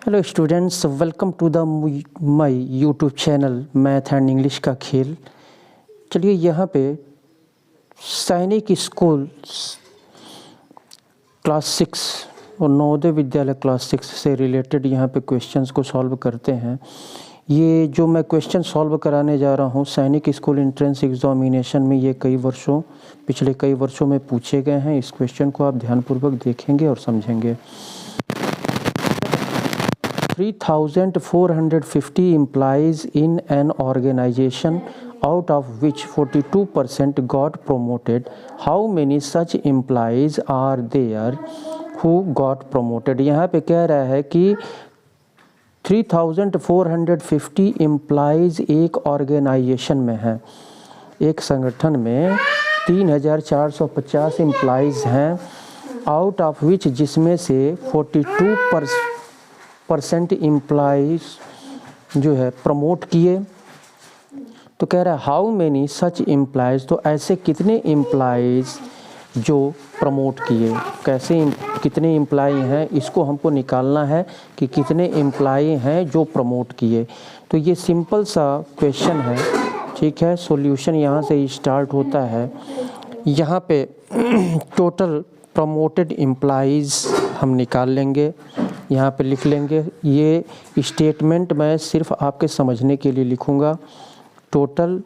Hello students, welcome to the my YouTube channel math and English का खेल। चलिए यहाँ पे सैनिक स्कूल क्लास 6 और नवोदय विद्यालय क्लास 6 से रिलेटेड यहाँ पे क्वेश्चंस को सॉल्व करते हैं। ये जो मैं क्वेश्चन सॉल्व कराने जा रहा हूँ सैनिक स्कूल एंट्रेंस एग्जामिनेशन में, ये पिछले कई वर्षों में पूछे गए हैं। इस क्वेश्चन को आप ध्यानपूर्वक देखेंगे और समझेंगे। 3,450 employees in an organization, out of which 42% got promoted. How many such employees are there who got promoted? यहाँ पे कह रहा है कि 3,450 एम्प्लॉयज़ एक ऑर्गेनाइजेशन में हैं, एक संगठन में 3,450 एम्प्लॉयज़ हैं, आउट ऑफ विच जिसमें से 42% एम्प्लॉयज़ जो है प्रमोट किए। तो कह रहा है हाउ मेनी सच एम्प्लॉयज़, तो ऐसे कितने एम्प्लॉयज़ जो प्रमोट किए, कितने एम्प्लॉय हैं, इसको हमको निकालना है कि कितने एम्प्लॉय हैं जो प्रमोट किए। तो ये सिंपल सा क्वेश्चन है, ठीक है। सॉल्यूशन यहाँ से स्टार्ट होता है। यहाँ पे टोटल प्रमोटेड एम्प्लॉयज़ हम निकाल लेंगे, यहाँ पे लिख लेंगे। ये स्टेटमेंट मैं सिर्फ आपके समझने के लिए लिखूँगा। Total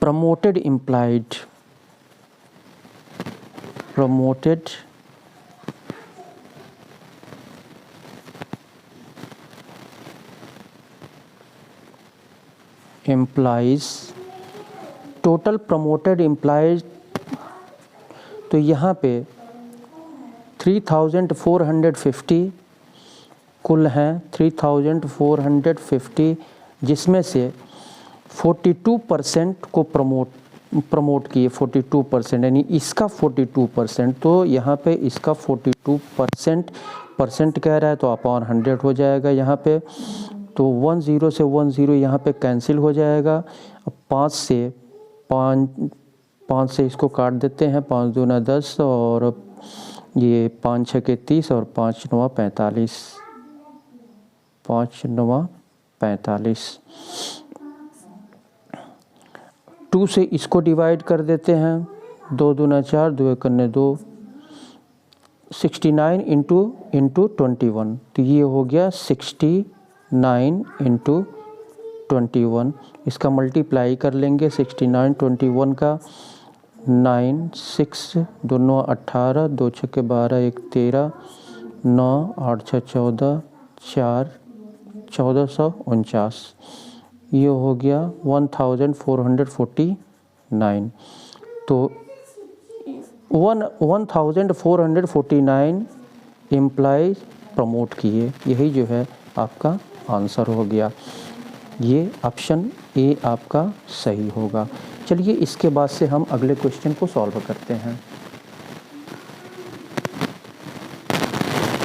promoted employed, promoted employees, total promoted employees, तो यहाँ पे 3,450 कुल हैं, 3,450, जिसमें से 42% को प्रमोट किए। 42% यानी इसका 42%, तो यहाँ पे इसका 42% कह रहा है, तो अपॉन 100 हो जाएगा यहाँ पे। तो 10 से 10 यहाँ पे कैंसिल हो जाएगा। अब 5 से इसको काट देते हैं, 5 दूना 10 और ये 5 6 के 30 और 5 9 45, 5 9 45। 2 से इसको डिवाइड कर देते हैं, 2 दूना 4, 2 एक 2, 69 इंटू 21, तो ये हो गया 69 इंटू 21। इसका मल्टीप्लाई कर लेंगे 69 21 का, 9 6 दोनों 18, 2 6 के 12, 1 13, 9 8 6 14, 4 1449। ये हो गया 1449। तो 1449 एम्प्लॉय प्रमोट किए, यही जो है आपका आंसर हो गया। ये ऑप्शन ए आपका सही होगा। चलिए इसके बाद से हम अगले क्वेश्चन को सॉल्व करते हैं।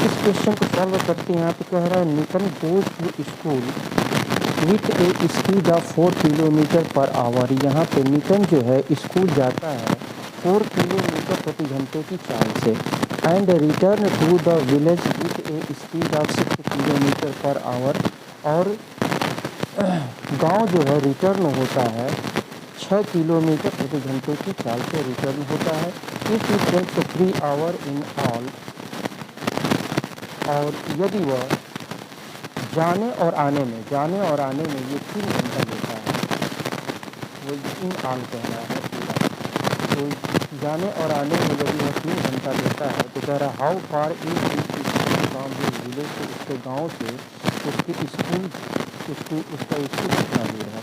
इस क्वेश्चन को सॉल्व करते हैं। यहाँ पे कह रहा है Newton goes to school with a speed of 4 kilometre per hour. यहाँ पे न्यूटन जो है स्कूल जाता है 4 किलोमीटर प्रति घंटे की चाल से, and return to the village with a speed of 6 kilometre per hour. और गांव जो है रिटर्न होता है 6 किलोमीटर प्रति घंटे की चाल से रिटर्न होता है। It takes 3 hour in all. और यदि वह जाने और आने में ये 3 घंटा लेता है, वो इन ऑल कह रहा है। तो जाने और आने में यदि वह 3 घंटा लेता है, तो कह रहा है how far is from his village, से उसके गाँव से उसका स्कूल कितना दूर है,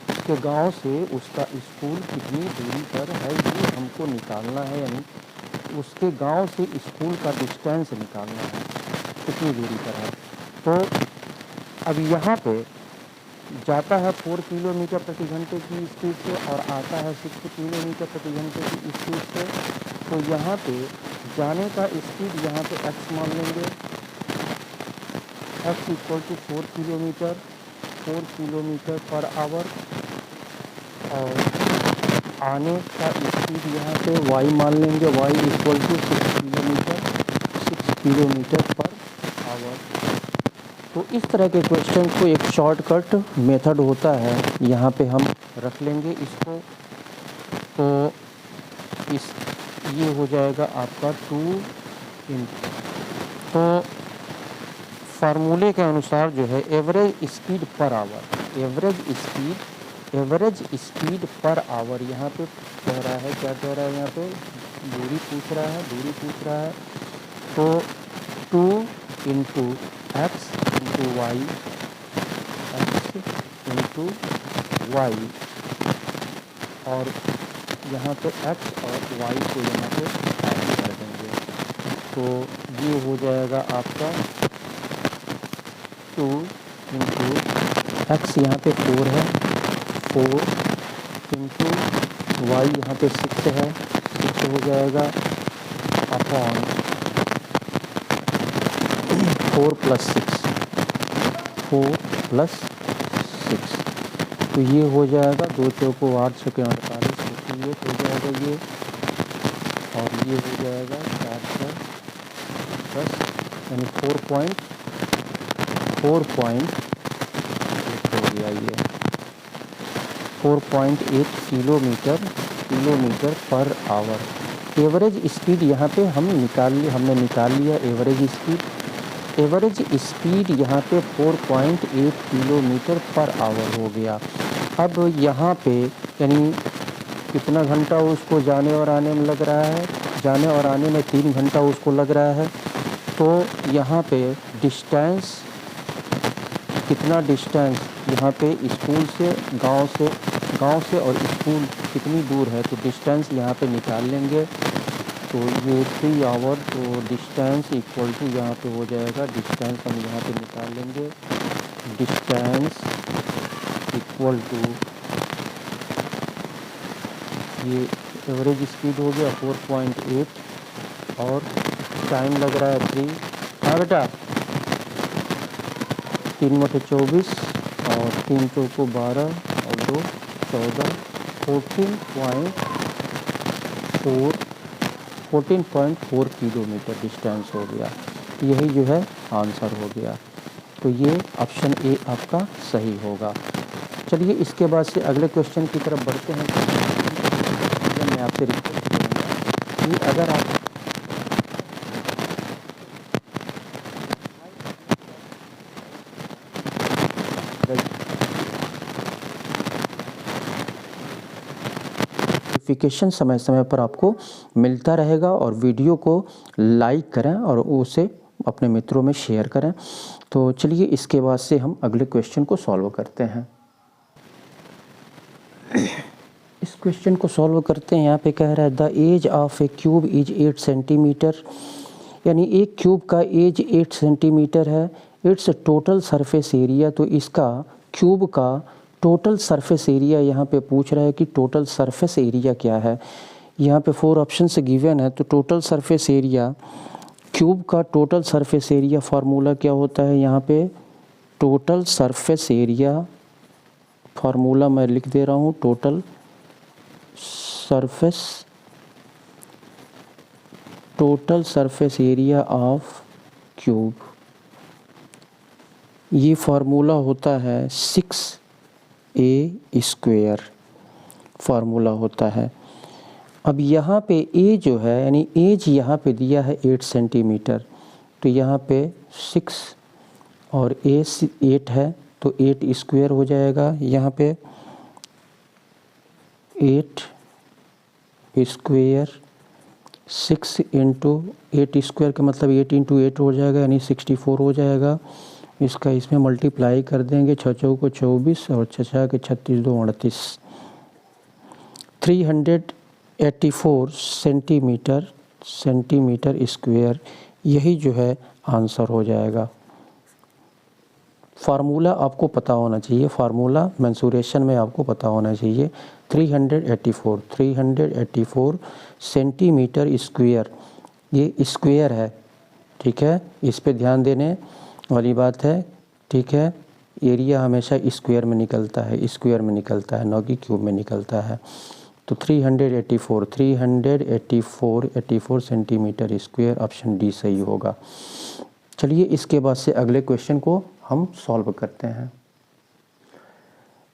उसके गांव से उसका स्कूल कितनी दूरी पर है, ये हमको निकालना है। यानी उसके गांव से स्कूल का डिस्टेंस निकालना है, कितनी दूरी पर है। तो अब यहाँ पे जाता है 4 किलोमीटर प्रति घंटे की स्पीड से और आता है 6 किलोमीटर प्रति घंटे की स्पीड से। तो यहाँ पे जाने का स्पीड यहाँ पे x मान लेंगे, x equal to 4 kilometre per hour, और आने का स्पीड यहाँ पे y मान लेंगे, y equal to 6 kilometre per hour. तो इस तरह के क्वेश्चन को एक शॉर्टकट मेथड होता है, यहाँ पे हम रख लेंगे इसको। तो इस ये हो जाएगा आपका 2 इन। तो फार्मूले के अनुसार जो है average speed per hour, average speed पर आवर यहाँ पे कह रहा है, क्या कह रहा है यहाँ पे, दूरी पूछ रहा है। तो 2 इंटू एक्स इंटू वाई, और यहाँ पे x और y को यहाँ पे ऐड कर देंगे। तो ये हो जाएगा आपका 2 इंटू एक्स, यहाँ पे 4 है, 4 इंटू वाई यहाँ पे 6 है, 6 हो जाएगा अपॉन 4 प्लस 6। तो ये हो जाएगा 2 चौको 8 छके 48, 58 हो जाएगा ये, और ये हो जाएगा 410, यानी 4.8 हो गया ये, 4.8 kilometre per our. Average speed यहाँ पे हमने निकाल लिया एवरेज स्पीड यहाँ पे 4.8 किलोमीटर पर आवर हो गया। अब यहाँ पे यानी कितना घंटा उसको जाने और आने में लग रहा है, जाने और आने में 3 घंटा उसको लग रहा है। तो यहाँ पे डिस्टेंस, कितना डिस्टेंस यहाँ पे स्कूल से गांव से और स्कूल कितनी दूर है, तो डिस्टेंस यहाँ पे निकाल लेंगे। तो ये 3 आवर, तो डिस्टेंस इक्वल टू यहाँ पे हो जाएगा, डिस्टेंस हम यहाँ पे निकाल लेंगे, डिस्टेंस इक्वल टू ये एवरेज स्पीड हो गया 4.8 और टाइम लग रहा है 3। हाँ बेटा, 3 बटे 24 और 3 चौको 12 और 2 14, 14.4 किलोमीटर डिस्टेंस हो गया। यही जो है आंसर हो गया। तो ये ऑप्शन ए आपका सही होगा। चलिए इसके बाद से अगले क्वेश्चन की तरफ बढ़ते हैं। मैं आपसे रिक्वेस्ट करूँगा कि अगर आप नोटिफिकेशन समय समय पर आपको मिलता रहेगा, और वीडियो को लाइक करें और उसे अपने मित्रों में शेयर करें। तो चलिए इसके बाद से हम अगले क्वेश्चन को सॉल्व करते हैं। इस क्वेश्चन को सॉल्व करते हैं। यहाँ पे कह रहा है the edge of a cube is 8 centimetre, यानी एक क्यूब का एज 8 सेंटीमीटर है। इट्स टोटल सरफेस एरिया, तो इसका क्यूब का टोटल सरफेस एरिया यहाँ पे पूछ रहा है कि टोटल सरफेस एरिया क्या है। यहाँ पे 4 ऑप्शन से गिवन है। तो टोटल सरफेस एरिया, क्यूब का टोटल सरफेस एरिया फार्मूला क्या होता है, यहाँ पे टोटल सरफेस एरिया फार्मूला मैं लिख दे रहा हूँ, total surface area of cube, ये फार्मूला होता है 6a² फार्मूला होता है। अब यहाँ पे ए जो है, यानी एज यहाँ पे दिया है 8 सेंटीमीटर, तो यहाँ पे 6 और ए 8 है, तो 8² हो जाएगा। यहाँ पे 8², 6 इंटू 8² का मतलब 8 इंटू 8 हो जाएगा, यानी 64 हो जाएगा। इसका इसमें मल्टीप्लाई कर देंगे, 6 चौको 24 और 6 के 36, 2 38, 384 सेंटीमीटर स्क्वायर, यही जो है आंसर हो जाएगा। फार्मूला आपको पता होना चाहिए, फार्मूला मेंसुरेशन में आपको पता होना चाहिए। 384 सेंटीमीटर स्क्वायर, ये स्क्वायर है, ठीक है, इस पे ध्यान देने वाली बात है, ठीक है। एरिया हमेशा स्क्वायर में निकलता है, न कि क्यूब में निकलता है। तो 384 सेंटीमीटर स्क्वायर, ऑप्शन डी सही होगा। चलिए इसके बाद से अगले क्वेश्चन को हम सॉल्व करते हैं।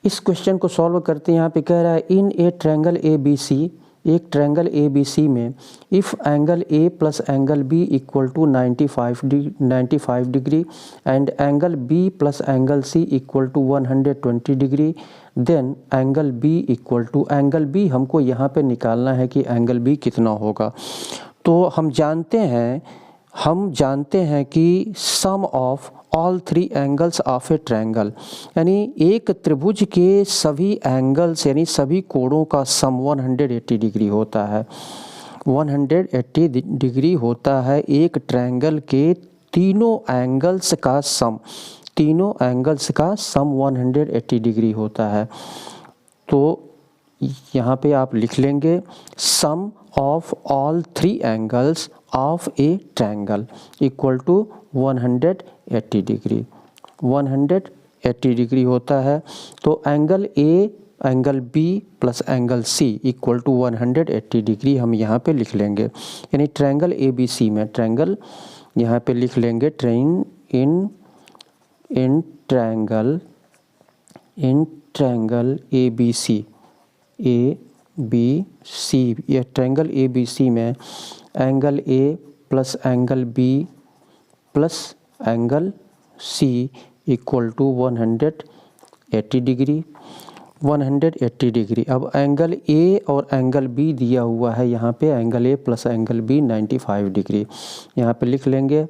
इस क्वेश्चन को सॉल्व करते हैं, यहाँ पे कह रहा है इन ए ट्रायंगल ए बी सी, एक ट्रायंगल ए बी सी में if angle A plus angle B equal to 95 degree and angle B plus angle C equal to 120 degree, then angle B equal to, angle B हमको यहाँ पे निकालना है कि angle B कितना होगा। तो हम जानते हैं कि sum of all three angles of a triangle, यानी एक त्रिभुज के सभी एंगल्स यानी सभी कोणों का सम 180 डिग्री होता है। 180 डिग्री होता है एक ट्रायंगल के तीनों एंगल्स का सम, 180 डिग्री होता है। तो यहाँ पे आप लिख लेंगे sum of all three angles of a triangle equal to 180 degree. 180 degree होता है, तो angle A, angle B plus angle C equal to 180 degree हम यहाँ पे लिख लेंगे। यानी ट्रायंगल ए बी सी में, ट्रायंगल यहाँ पे लिख लेंगे इन ट्रायंगल ए बी सी, यह ट्रायंगल ए बी सी में angle A plus angle B plus angle C equal to 180 degree. 180 degree. अब एंगल ए और एंगल बी दिया हुआ है, यहाँ पे angle A plus angle B 95 degree, यहाँ पे लिख लेंगे।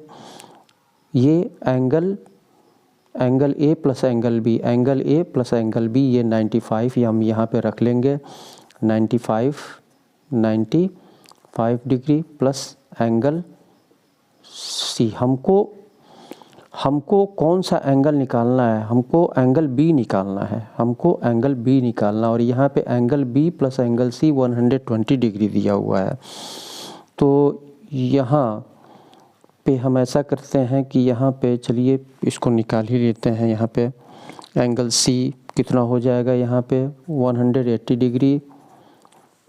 ये angle A plus angle B, angle A plus angle B ये 95 ये हम यहाँ पे रख लेंगे। 95 डिग्री प्लस एंगल सी, हमको कौन सा एंगल निकालना है? हमको एंगल बी निकालना है, और यहाँ पे angle B plus angle C 120 degree दिया हुआ है। तो यहाँ पे हम ऐसा करते हैं कि यहाँ पे चलिए इसको निकाल ही लेते हैं। यहाँ पे एंगल सी कितना हो जाएगा, यहाँ पे 180 डिग्री,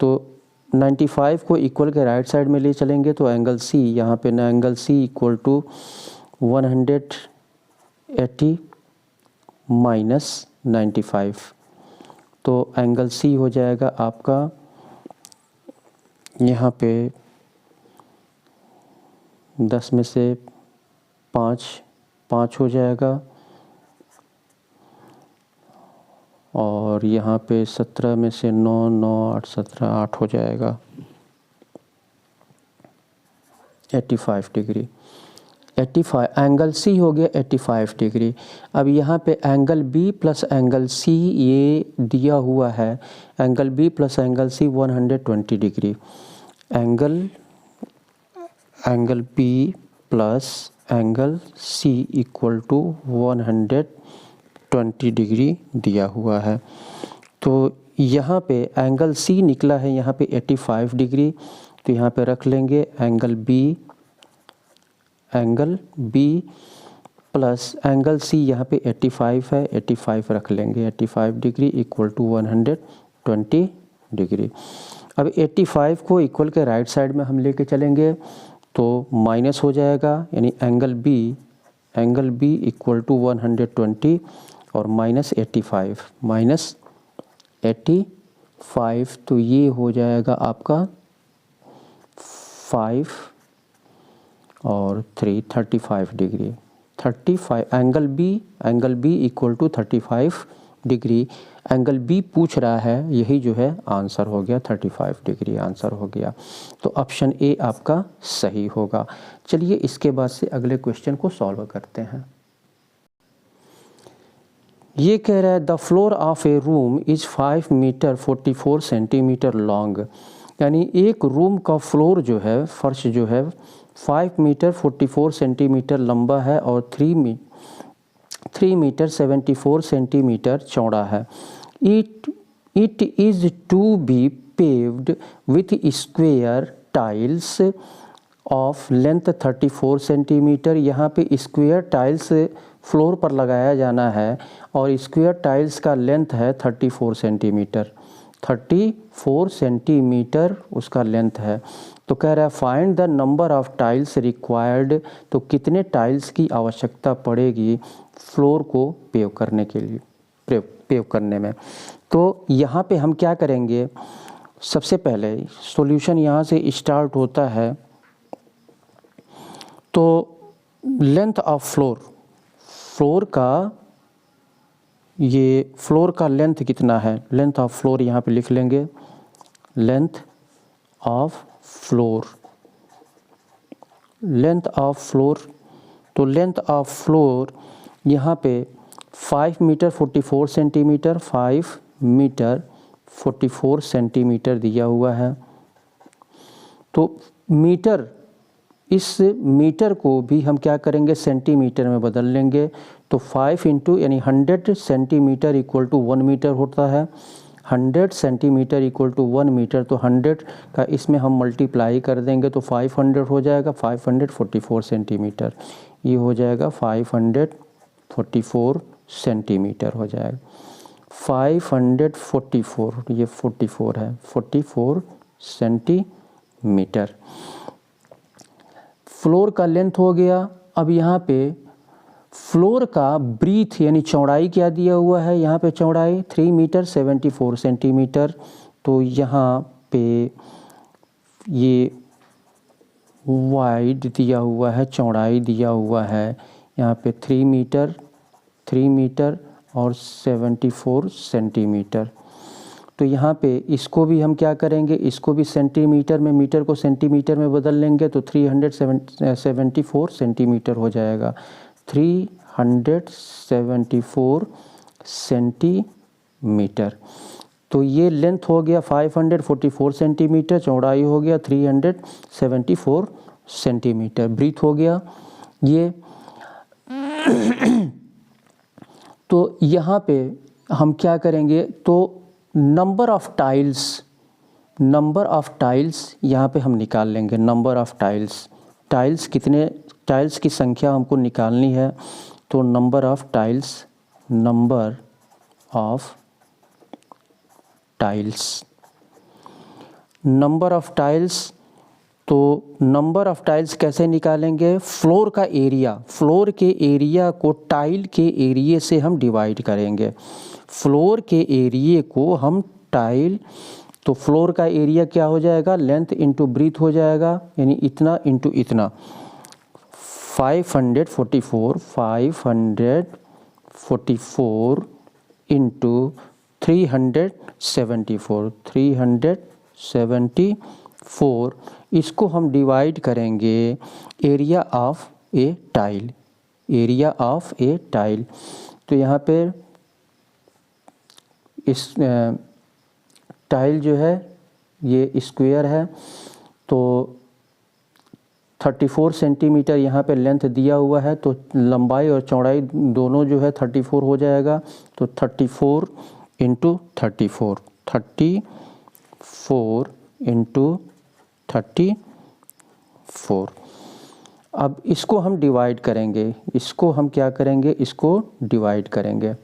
तो 95 को इक्वल के राइट साइड में ले चलेंगे तो एंगल सी, यहाँ पे ना angle C equal to 180 minus 95, तो एंगल सी हो जाएगा आपका यहाँ पे 10 में से 5 हो जाएगा, और यहाँ पे 17 में से 9 8 17 8 हो जाएगा 85 डिग्री। 85 एंगल सी हो गया 85 डिग्री। अब यहाँ पे angle B plus angle C ये दिया हुआ है, angle B plus angle C 120 degree. Angle B plus angle C equal to 120 degree दिया हुआ है। तो यहाँ पे एंगल सी निकला है यहाँ पे 85 डिग्री, तो यहाँ पे रख लेंगे angle B plus angle C यहाँ पे 85 है, 85 रख लेंगे, 85 डिग्री इक्वल टू 120 डिग्री। अब 85 को इक्वल के राइट साइड में हम लेके चलेंगे तो माइनस हो जाएगा, यानी एंगल बी इक्वल टू 120 और माइनस 85, तो ये हो जाएगा आपका 5 और 3 35 degree. 35 angle B equal to 35 degree, angle B पूछ रहा है, यही जो है आंसर हो गया, 35 डिग्री आंसर हो गया। तो ऑप्शन ए आपका सही होगा। चलिए इसके बाद से अगले क्वेश्चन को सॉल्व करते हैं। ये कह रहा है the floor of a room is 5 metre 44 centimetre long, यानी एक रूम का फ्लोर जो है, फर्श जो है 5 मीटर 44 सेंटीमीटर लंबा है और 3 मीटर 74 सेंटीमीटर चौड़ा है। It is to be paved with square tiles of length 34 centimetre. यहाँ पे स्क्वेयर टाइल्स फ्लोर पर लगाया जाना है और स्क्वेयर टाइल्स का लेंथ है 34 सेंटीमीटर। 34 सेंटीमीटर उसका लेंथ है। तो कह रहा है find the number of tiles required, तो कितने टाइल्स की आवश्यकता पड़ेगी फ्लोर को पेव करने के लिए, पेव करने में। तो यहाँ पे हम क्या करेंगे, सबसे पहले सॉल्यूशन यहाँ से स्टार्ट होता है। तो लेंथ ऑफ फ्लोर का, ये फ्लोर का लेंथ कितना है, लेंथ ऑफ फ्लोर यहाँ पे लिख लेंगे, length of floor, length of floor. तो लेंथ ऑफ फ्लोर यहाँ पे 5 मीटर 44 सेंटीमीटर, 5 मीटर 44 सेंटीमीटर दिया हुआ है। तो मीटर, इस मीटर को भी हम क्या करेंगे, सेंटीमीटर में बदल लेंगे। तो 5 इंटू यानी 100 सेंटीमीटर इक्वल टू 1 मीटर होता है। 100 सेंटीमीटर इक्वल टू 1 मीटर, तो 100 का इसमें हम मल्टीप्लाई कर देंगे तो 500 हो जाएगा, 544 सेंटीमीटर। ये हो जाएगा 544 सेंटीमीटर हो जाएगा, 544, ये 44 है, 44 सेंटीमीटर फ्लोर का लेंथ हो गया। अब यहाँ पे फ्लोर का ब्रीथ यानी चौड़ाई क्या दिया हुआ है, यहाँ पे चौड़ाई 3 मीटर 74 सेंटीमीटर। तो यहाँ पे ये वाइड दिया हुआ है, चौड़ाई दिया हुआ है यहाँ पे 3 मीटर और 74 सेंटीमीटर। तो यहाँ पे इसको भी हम क्या करेंगे, इसको भी सेंटीमीटर में, मीटर को सेंटीमीटर में बदल लेंगे तो 374 सेंटीमीटर हो जाएगा, 374 सेंटीमीटर। तो ये लेंथ हो गया 544 सेंटीमीटर, चौड़ाई हो गया 374 सेंटीमीटर, ब्रीथ हो गया ये। तो यहाँ पे हम क्या करेंगे, तो नंबर ऑफ़ टाइल्स यहाँ पे हम निकाल लेंगे। नंबर ऑफ़ टाइल्स कितने, टाइल्स की संख्या हमको निकालनी है। तो नंबर ऑफ़ टाइल्स तो नंबर ऑफ़ टाइल्स कैसे निकालेंगे, फ्लोर का एरिया, फ्लोर के एरिया को टाइल के एरिया से हम डिवाइड करेंगे। फ्लोर के एरिया को हम टाइल, तो फ्लोर का एरिया क्या हो जाएगा, लेंथ इंटू ब्रीथ हो जाएगा, यानी इतना इंटू इतना, 544 इंटू 374, इसको हम डिवाइड करेंगे एरिया ऑफ ए टाइल। तो यहाँ पे इस टाइल जो है ये स्क्वायर है, तो 34 सेंटीमीटर यहाँ पे लेंथ दिया हुआ है, तो लंबाई और चौड़ाई दोनों जो है 34 हो जाएगा। तो 34 इंटू 34 इंटू 34। अब इसको हम डिवाइड करेंगे, इसको हम क्या करेंगे, इसको डिवाइड करेंगे।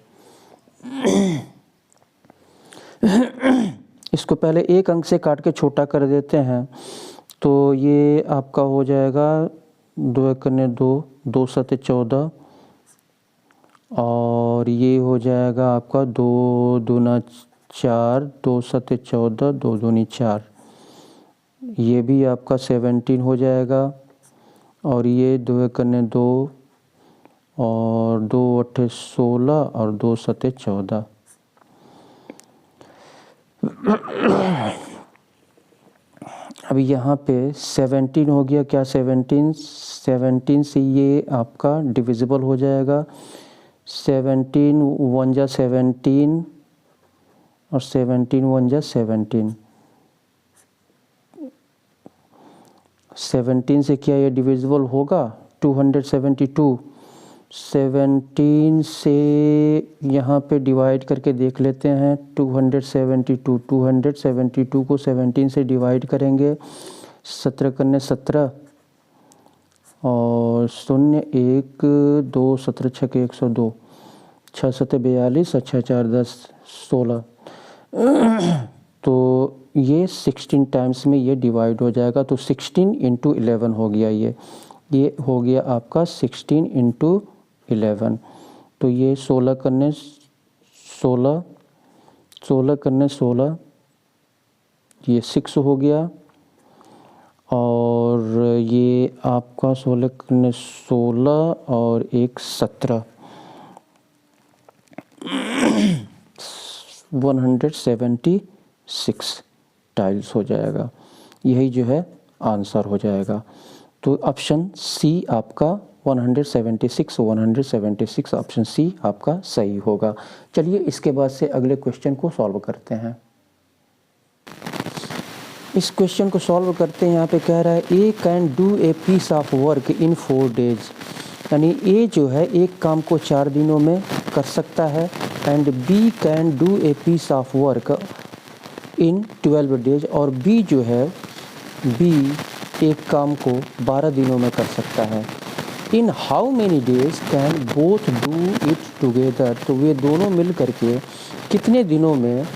इसको पहले एक अंक से काट के छोटा कर देते हैं। तो ये आपका हो जाएगा 2 एकने 2, 2 सते 14, और ये हो जाएगा आपका 2 दूना 4, 2 सते 14, 2 दूनी 4, ये भी आपका 17 हो जाएगा। और ये 2 एकने 2 और 2 अट्ठे 16 और 2 सते 14। अब यहाँ पे 17 हो गया, क्या 17 से ये आपका डिविजिबल हो जाएगा। 17 1 जा 17 और 17 1 जा 17। 17 से क्या ये डिविजिबल होगा, 272। 17 से यहाँ पे डिवाइड करके देख लेते हैं, 272 को 17 से डिवाइड करेंगे, 17 करने 17 और 0 1 2 17 6 के 102, 6 7 42 और 6 4 10 16। तो ये 16 टाइम्स में ये डिवाइड हो जाएगा, तो 16 इंटू 11 हो गया। ये हो गया आपका 16 इंटू 11। तो ये 16 करने 16, 16 करने 16, ये 6 हो गया। और ये आपका 16 करने 16 और एक 17, 176 टाइल्स हो जाएगा। यही जो है आंसर हो जाएगा। तो ऑप्शन सी आपका 176 ऑप्शन सी आपका सही होगा। चलिए इसके बाद से अगले क्वेश्चन को सॉल्व करते हैं। इस क्वेश्चन को सॉल्व करते हैं। यहाँ पे कह रहा है A can do a piece of work in 4 days, यानी ए जो है एक काम को 4 दिनों में कर सकता है, and B can do a piece of work in 12 days, और बी जो है बी एक काम को 12 दिनों में कर सकता है। In how many days can both do it together, तो वे दोनों मिल करके कितने दिनों में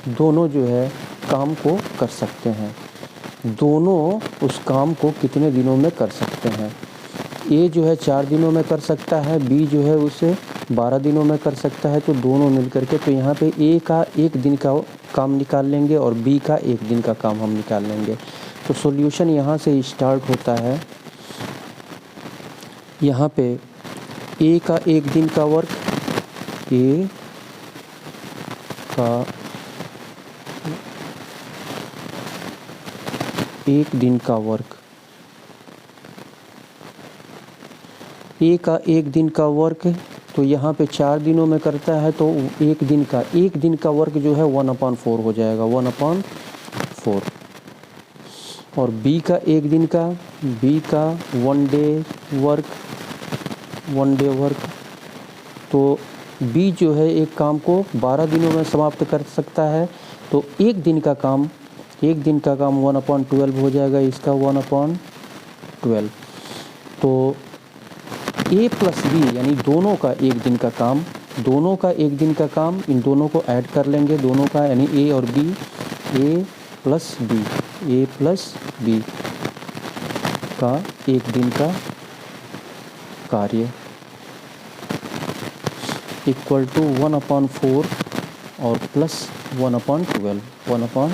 दोनों जो है काम को कर सकते हैं, दोनों उस काम को कितने दिनों में कर सकते हैं। ए जो है 4 दिनों में कर सकता है, बी जो है उसे 12 दिनों में कर सकता है, तो दोनों मिल करके, तो यहाँ पे ए का 1 दिन का काम निकाल लेंगे और बी का 1 दिन का काम हम निकाल लेंगे। तो सॉल्यूशन यहाँ से स्टार्ट होता है। यहाँ पे ए का 1 दिन का वर्क, ए का 1 दिन का वर्क, ए का 1 दिन का वर्क, तो यहाँ पे 4 दिनों में करता है, तो 1 दिन का वर्क जो है 1/4 हो जाएगा, 1/4। और बी का 1 दिन का, बी का 1 डे वर्क, 1 डे वर्क, तो बी जो है एक काम को 12 दिनों में समाप्त कर सकता है, तो 1 दिन का काम 1/12 हो जाएगा, इसका 1/12। तो ए प्लस बी यानी दोनों का 1 दिन का काम, दोनों का 1 दिन का काम, इन दोनों को ऐड कर लेंगे, दोनों का यानी ए और बी, ए प्लस बी का 1 दिन का कार्य इक्वल टू 1/4 और प्लस 1/12, 1/4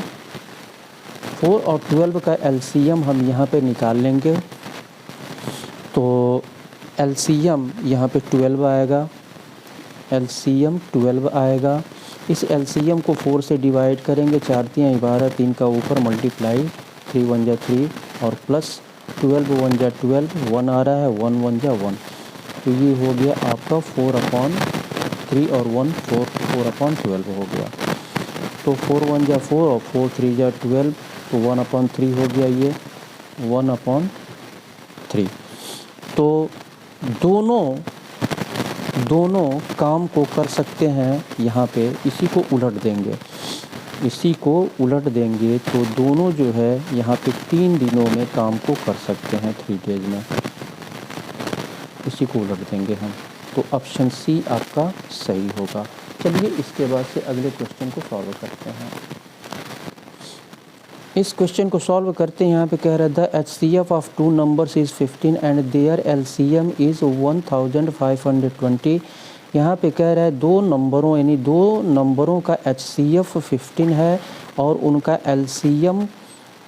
और 12 का एलसीएम हम यहाँ पे निकाल लेंगे। तो एलसीएम यहाँ पे 12 आएगा, एलसीएम 12 आएगा। इस एलसीएम को 4 से डिवाइड करेंगे, 4 × 12, 3 का ऊपर मल्टीप्लाई, 3 × 1 = 3 और प्लस 12 × 1 = 12, 1 आ रहा है, 1 × 1 = 1। तो ये हो गया आपका 4/3 और 1 4/12 हो गया। तो 4 × 1 = 4 और 4 × 3 = 12, तो 1/3 हो गया, ये 1/3। तो दोनों काम को कर सकते हैं। यहाँ पे इसी को उलट देंगे, तो दोनों जो है यहाँ पे 3 दिनों में काम को कर सकते हैं, 3 डेज में। इसी को उलट देंगे हम, तो ऑप्शन सी आपका सही होगा। चलिए इसके बाद से अगले क्वेश्चन को सॉल्व करते हैं। इस क्वेश्चन को सॉल्व करते हैं। यहाँ पे कह रहा है the HCF of 2 numbers is 15 and their LCM is 1520। यहाँ पे कह रहा है 2 नंबरों यानी 2 नंबरों का HCF 15 है और उनका LCM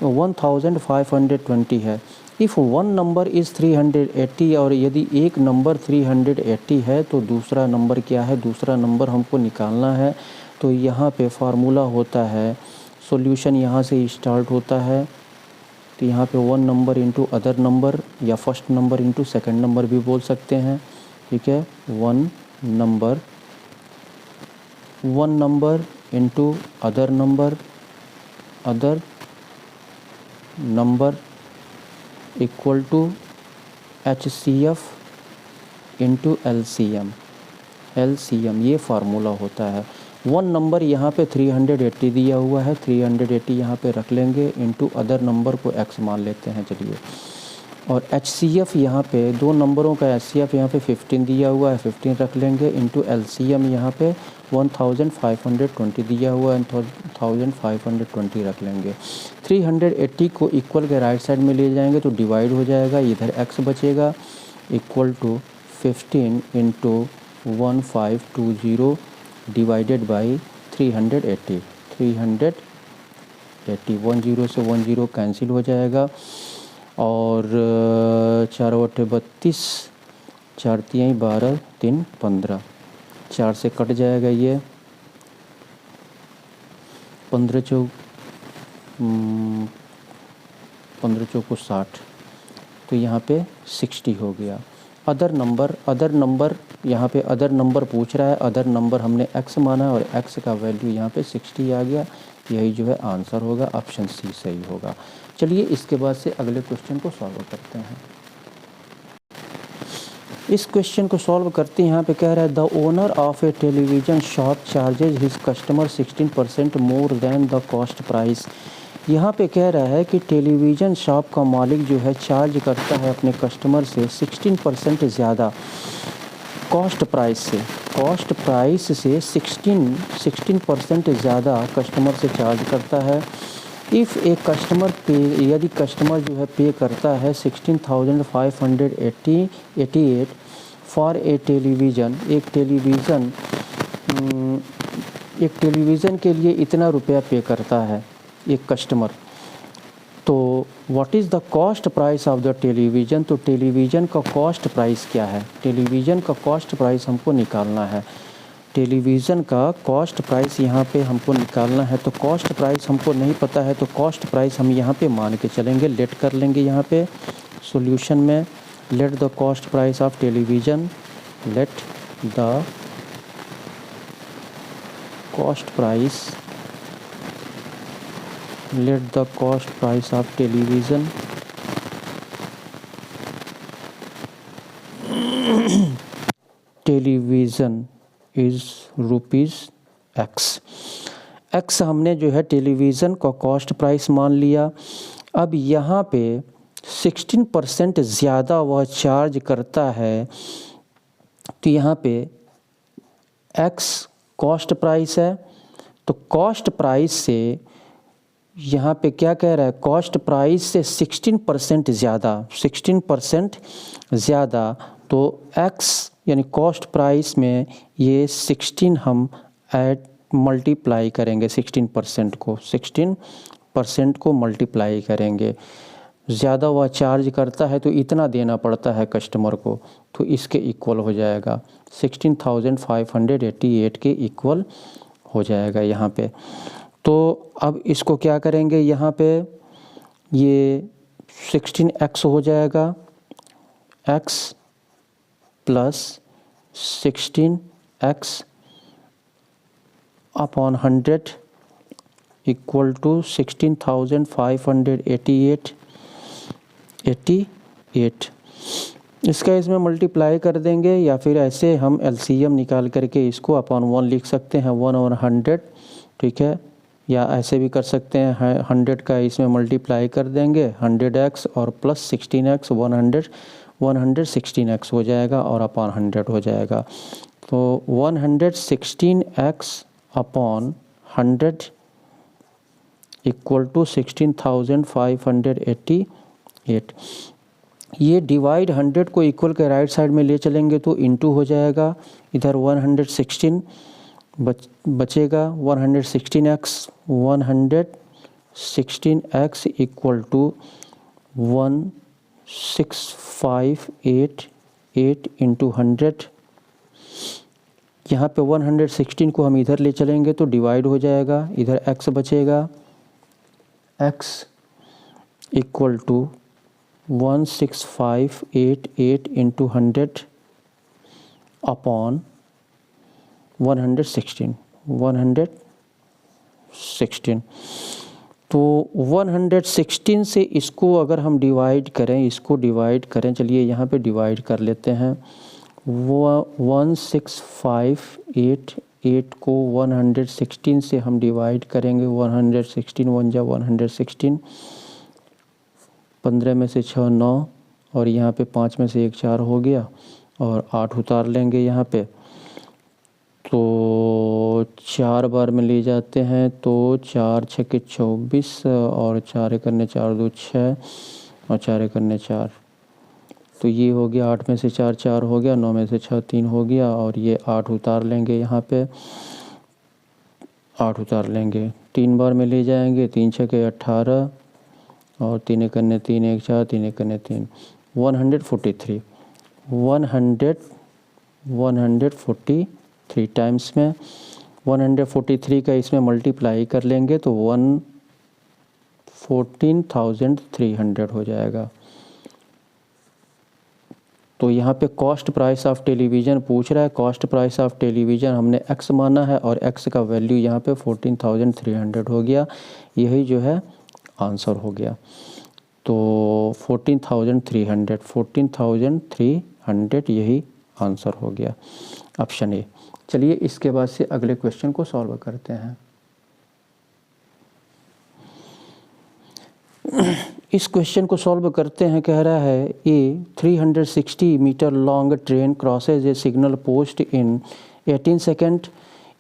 1520 है। इफ़ वन नंबर इज़ 380, और यदि एक नंबर 380 है तो दूसरा नंबर क्या है, दूसरा नंबर हमको निकालना है। तो यहाँ पे फार्मूला होता है, सॉल्यूशन यहाँ से स्टार्ट होता है। तो यहाँ पे 1 नंबर इंटू अदर नंबर या first number into second number भी बोल सकते हैं, ठीक है। 1 number into other number equal to HCF into LCM, ये फार्मूला होता है। 1 नंबर यहाँ पे 380 दिया हुआ है, 380 यहाँ पे रख लेंगे, इंटू अदर नंबर को x मान लेते हैं, चलिए। और HCF यहाँ पे 2 नंबरों का HCF यहाँ पे 15 दिया हुआ है, 15 रख लेंगे, इंटू LCM यहाँ पे 1520 दिया हुआ है, 1520 रख लेंगे। 380 को इक्वल के राइट साइड में ले जाएंगे तो डिवाइड हो जाएगा, इधर x बचेगा equal to 15 into 1520 divided by 380। 10 से 10 कैंसिल हो जाएगा और 4 8 32, 4 3 12, 3 15, 4 से कट जाएगा ये, 15 चौक 60, तो यहाँ पे 60 हो गया। अदर नंबर यहाँ पे अदर नंबर पूछ रहा है, अदर नंबर हमने x माना है और x का वैल्यू यहाँ पे 60 आ गया। यही जो है आंसर होगा, ऑप्शन सी सही होगा। चलिए इसके बाद से अगले क्वेश्चन को सॉल्व करते हैं। इस क्वेश्चन को सॉल्व करते हैं। यहाँ पे कह रहा है the owner of A television shop charges his customer 16% more than the cost price. यहाँ पे कह रहा है कि टेलीविज़न शॉप का मालिक जो है चार्ज करता है अपने कस्टमर से 16% ज़्यादा कॉस्ट प्राइस से 16% ज़्यादा कस्टमर से चार्ज करता है। इफ़ ए कस्टमर पे, यदि कस्टमर जो है पे करता है 16,588 फॉर ए टेलीविज़न, एक टेलीविज़न के लिए इतना रुपया पे करता है एक कस्टमर, तो what is the cost price of the television. तो टेलीविज़न का कॉस्ट प्राइस क्या है, टेलीविज़न का कॉस्ट प्राइस हमको निकालना है। टेलीविज़न का कॉस्ट प्राइस यहाँ पे हमको निकालना है। तो कॉस्ट प्राइस हमको नहीं पता है, तो कॉस्ट प्राइस हम यहाँ पे मान के चलेंगे, लेट कर लेंगे यहाँ पे सॉल्यूशन में। Let the cost price of television, let the cost price of television is rupees x हमने जो है टेलीविज़न का कॉस्ट प्राइस मान लिया। अब यहाँ पे 16% ज़्यादा वह चार्ज करता है, तो यहाँ पे एक्स कॉस्ट प्राइस है। तो कॉस्ट प्राइस से यहाँ पे क्या कह रहा है, कॉस्ट प्राइस से 16% ज़्यादा, तो एक्स यानी कॉस्ट प्राइस में ये 16 हम ऐड मल्टीप्लाई करेंगे, 16% को मल्टीप्लाई करेंगे। ज़्यादा वह चार्ज करता है तो इतना देना पड़ता है कस्टमर को, तो इसके इक्वल हो जाएगा, 16,588 के इक्वल हो जाएगा यहाँ पे। तो अब इसको क्या करेंगे, यहाँ पे ये 16x हो जाएगा, x plus 16x upon 100 equal to 16,588। इसका इसमें मल्टीप्लाई कर देंगे, या फिर ऐसे हम एलसीएम निकाल करके इसको अपॉन 1 लिख सकते हैं, 1 और 100, ठीक है। या ऐसे भी कर सकते हैं, 100 का इसमें मल्टीप्लाई कर देंगे, 100x और प्लस 16x, 116x हो जाएगा और अपॉन 100 हो जाएगा। तो 116x अपॉन 100 इक्वल टू 16,588। ये डिवाइड 100 को इक्वल के राइट साइड में ले चलेंगे तो इनटू हो जाएगा, इधर 116 बचेगा, 116x इक्वल टू 16,588 इंटू 100। यहाँ पे 116 को हम इधर ले चलेंगे तो डिवाइड हो जाएगा, इधर x बचेगा, x equal to 16,588 into 100 upon 116। तो 116 से इसको अगर हम डिवाइड करें, चलिए यहाँ पे डिवाइड कर लेते हैं। 16,588 को 116 से हम डिवाइड करेंगे, 116 1 जा 116, 15 में से 6 9 और यहाँ पे 5 में से 1 4 हो गया और 8 उतार लेंगे यहाँ पे, तो 4 बार में ले जाते हैं तो 4 छक्के 24 और 4 करने 4 2 6 और 4 करने 4, तो ये हो गया 8 में से 4 4 हो गया, 9 में से 6 3 हो गया, और ये 8 उतार लेंगे, यहाँ पे 8 उतार लेंगे, 3 बार में ले जाएंगे, 3 छक्के 18 और 3 करने 3 1 4 3 करने 3 143 143 टाइम्स में 143 का इसमें मल्टीप्लाई कर लेंगे तो 14,300 हो जाएगा। तो यहाँ पे कॉस्ट प्राइस ऑफ टेलीविज़न पूछ रहा है, कॉस्ट प्राइस ऑफ टेलीविज़न हमने x माना है और x का वैल्यू यहाँ पे 14,300 हो गया, यही जो है आंसर हो गया। तो 14,300 यही आंसर हो गया, ऑप्शन ए। चलिए इसके बाद से अगले क्वेश्चन को सॉल्व करते हैं। इस क्वेश्चन को सॉल्व करते हैं, कह रहा है a 360 metre long train crosses a signal post in 18 second,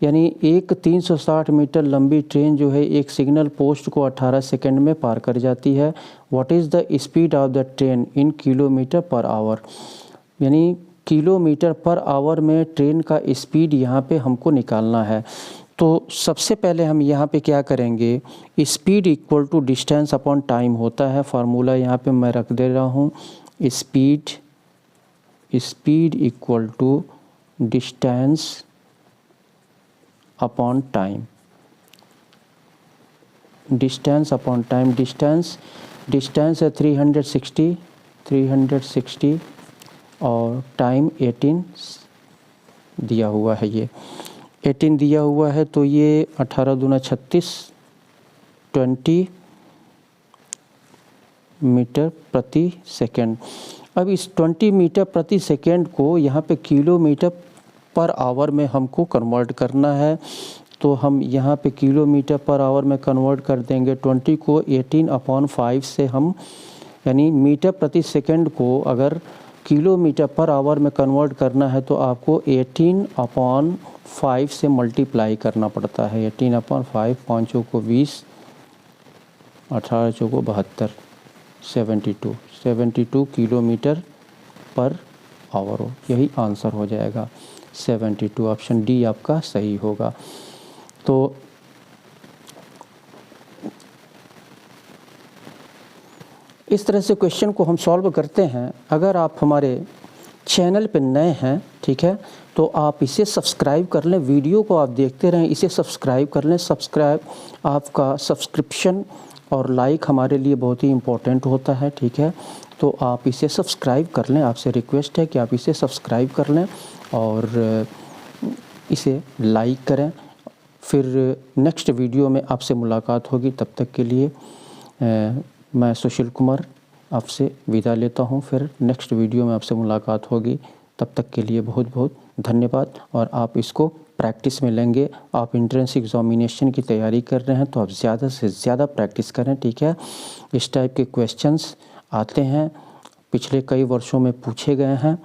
यानी एक 360 मीटर लंबी ट्रेन जो है एक सिग्नल पोस्ट को 18 सेकेंड में पार कर जाती है। What is the speed of the train in kilometre per our, यानी किलोमीटर पर आवर में ट्रेन का स्पीड यहाँ पे हमको निकालना है। तो सबसे पहले हम यहाँ पे क्या करेंगे, speed equal to distance upon time होता है, फार्मूला यहाँ पे मैं रख दे रहा हूँ, speed equal to distance upon time, distance upon time, distance है 360 और टाइम 18 दिया हुआ है, ये 18 दिया हुआ है, तो ये 18 दूना 36 20 मीटर प्रति सेकेंड। अब इस 20 मीटर प्रति सेकेंड को यहाँ पे किलोमीटर पर आवर में हमको कन्वर्ट करना है, तो हम यहाँ पे किलोमीटर पर आवर में कन्वर्ट कर देंगे। 20 को 18/5 से हम, यानी मीटर प्रति सेकेंड को अगर किलोमीटर पर आवर में कन्वर्ट करना है तो आपको 18/5 से मल्टीप्लाई करना पड़ता है। 18/5, 5 को 20, 18 को 72, 72 किलोमीटर पर आवर हो, यही आंसर हो जाएगा 72, ऑप्शन डी आपका सही होगा। तो इस तरह से क्वेश्चन को हम सॉल्व करते हैं। अगर आप हमारे चैनल पर नए हैं, ठीक है, तो आप इसे सब्सक्राइब कर लें, वीडियो को आप देखते रहें, इसे सब्सक्राइब कर लें। आपका सब्सक्रिप्शन और लाइक हमारे लिए बहुत ही इम्पोर्टेंट होता है, ठीक है, तो आप इसे सब्सक्राइब कर लें, आपसे रिक्वेस्ट है कि आप इसे सब्सक्राइब कर लें और इसे लाइक करें। फिर नेक्स्ट वीडियो में आपसे मुलाकात होगी, तब तक के लिए मैं सुशील कुमार आपसे विदा लेता हूं। फिर नेक्स्ट वीडियो में आपसे मुलाकात होगी, तब तक के लिए बहुत बहुत धन्यवाद। और आप इसको प्रैक्टिस में लेंगे, आप एंट्रेंस एग्जामिनेशन की तैयारी कर रहे हैं तो आप ज़्यादा से ज़्यादा प्रैक्टिस करें, ठीक है। इस टाइप के क्वेश्चंस आते हैं, पिछले कई वर्षों में पूछे गए हैं,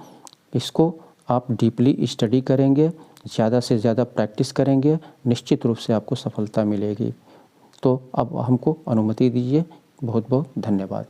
इसको आप डीपली स्टडी करेंगे, ज़्यादा से ज़्यादा प्रैक्टिस करेंगे, निश्चित रूप से आपको सफलता मिलेगी। तो अब हमको अनुमति दीजिए, बहुत बहुत धन्यवाद।